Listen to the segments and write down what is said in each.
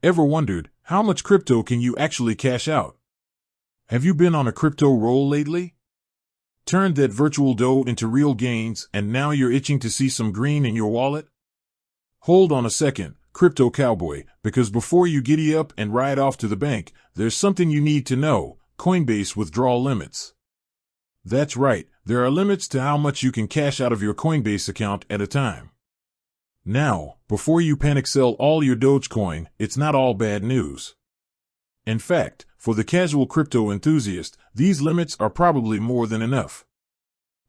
Ever wondered, how much crypto can you actually cash out? Have you been on a crypto roll lately? Turned that virtual dough into real gains and now you're itching to see some green in your wallet? Hold on a second, crypto cowboy, because before you giddy up and ride off to the bank, there's something you need to know: Coinbase withdrawal limits. That's right, there are limits to how much you can cash out of your Coinbase account at a time. Now, before you panic sell all your Dogecoin, it's not all bad news. In fact, for the casual crypto enthusiast, these limits are probably more than enough.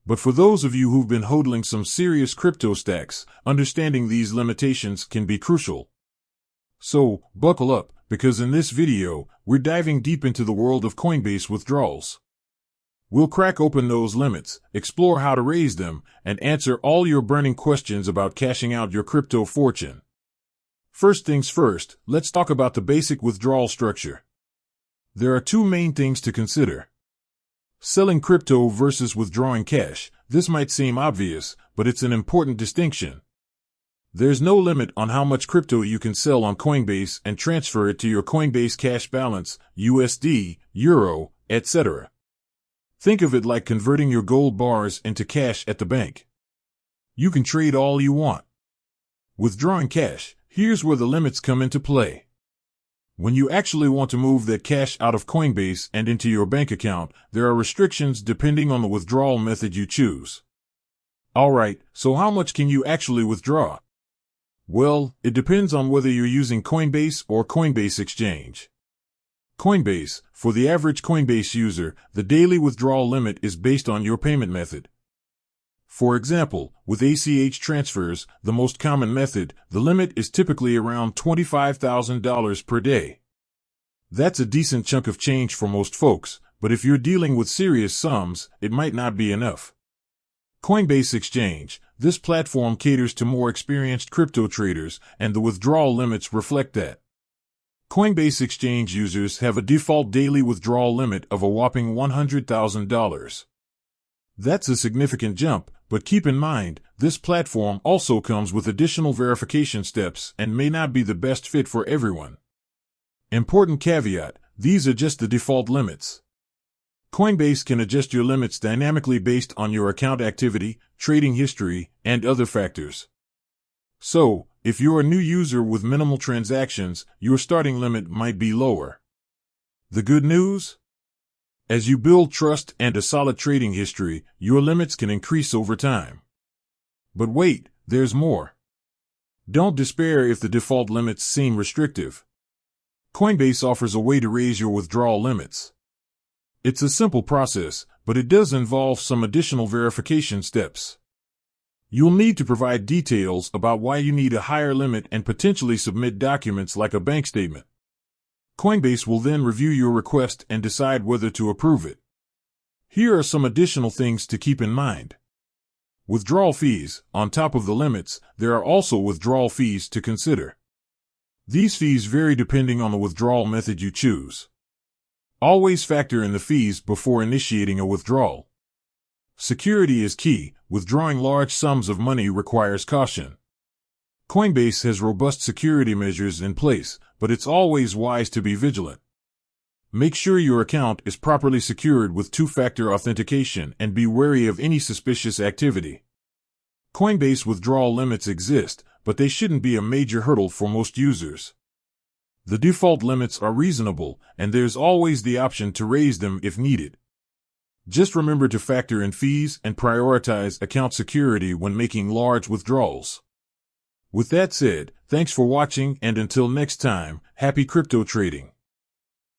But for those of you who've been hodling some serious crypto stacks, understanding these limitations can be crucial. So, buckle up, because in this video, we're diving deep into the world of Coinbase withdrawals. We'll crack open those limits, explore how to raise them, and answer all your burning questions about cashing out your crypto fortune. First things first, let's talk about the basic withdrawal structure. There are two main things to consider. Selling crypto versus withdrawing cash. This might seem obvious, but it's an important distinction. There's no limit on how much crypto you can sell on Coinbase and transfer it to your Coinbase cash balance, USD, Euro, etc. Think of it like converting your gold bars into cash at the bank. You can trade all you want. Withdrawing cash, here's where the limits come into play. When you actually want to move that cash out of Coinbase and into your bank account, there are restrictions depending on the withdrawal method you choose. Alright, so how much can you actually withdraw? Well, it depends on whether you're using Coinbase or Coinbase Exchange. Coinbase, for the average Coinbase user, the daily withdrawal limit is based on your payment method. For example, with ACH transfers, the most common method, the limit is typically around $25,000 per day. That's a decent chunk of change for most folks, but if you're dealing with serious sums, it might not be enough. Coinbase Exchange, this platform caters to more experienced crypto traders, and the withdrawal limits reflect that. Coinbase Exchange users have a default daily withdrawal limit of a whopping $100,000. That's a significant jump, but keep in mind, this platform also comes with additional verification steps and may not be the best fit for everyone. Important caveat, these are just the default limits. Coinbase can adjust your limits dynamically based on your account activity, trading history, and other factors. So, if you're a new user with minimal transactions, your starting limit might be lower. The good news? As you build trust and a solid trading history, your limits can increase over time. But wait, there's more. Don't despair if the default limits seem restrictive. Coinbase offers a way to raise your withdrawal limits. It's a simple process, but it does involve some additional verification steps. You'll need to provide details about why you need a higher limit and potentially submit documents like a bank statement. Coinbase will then review your request and decide whether to approve it. Here are some additional things to keep in mind. Withdrawal fees. On top of the limits, there are also withdrawal fees to consider. These fees vary depending on the withdrawal method you choose. Always factor in the fees before initiating a withdrawal. Security is key. Withdrawing large sums of money requires caution. Coinbase has robust security measures in place, but it's always wise to be vigilant. Make sure your account is properly secured with two-factor authentication and be wary of any suspicious activity. Coinbase withdrawal limits exist, but they shouldn't be a major hurdle for most users. The default limits are reasonable, and there's always the option to raise them if needed. Just remember to factor in fees and prioritize account security when making large withdrawals. With that said, thanks for watching, and until next time, happy crypto trading.